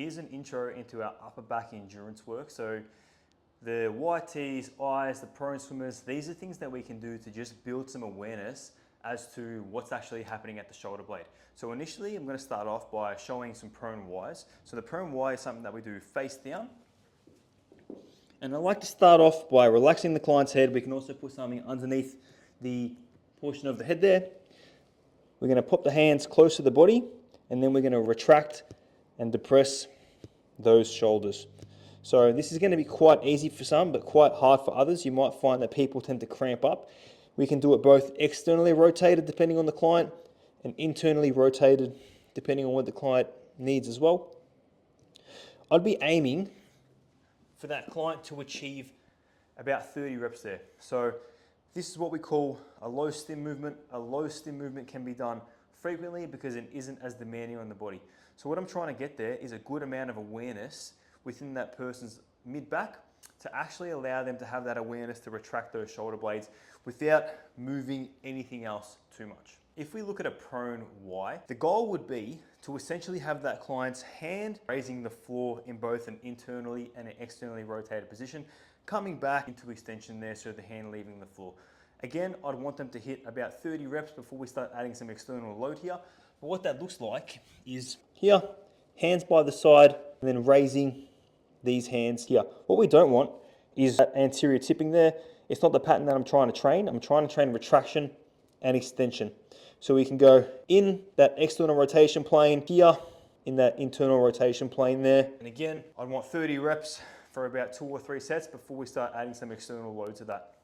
here's an intro into our upper back endurance work. So the YTs, Is, the prone swimmers, these are things that we can do to just build some awareness as to what's actually happening at the shoulder blade. So initially, I'm going to start off by showing some prone Ys. So the prone Y is something that we do face down. And I like to start off by relaxing the client's head. We can also put something underneath the portion of the head there. We're going to pop the hands close to the body, and then we're going to retract and depress those shoulders. So this is going to be quite easy for some, but quite hard for others. You might find that people tend to cramp up. We can do it both externally rotated depending on the client and internally rotated depending on what the client needs as well. I'd be aiming for that client to achieve about 30 reps there. So this is what we call a low stim movement. A low stim movement can be done frequently because it isn't as demanding on the body. So what I'm trying to get there is a good amount of awareness within that person's mid-back to actually allow them to have that awareness to retract those shoulder blades without moving anything else too much. If we look at a prone Y, the goal would be to essentially have that client's hand raising the floor in both an internally and an externally rotated position, coming back into extension there, so the hand leaving the floor. Again, I'd want them to hit about 30 reps before we start adding some external load here. But what that looks like is here, hands by the side, and then raising these hands here. What we don't want is that anterior tipping there. It's not the pattern that I'm trying to train. I'm trying to train retraction and extension. So we can go in that external rotation plane here, in that internal rotation plane there. And again, I'd want 30 reps for about 2 or 3 sets before we start adding some external load to that.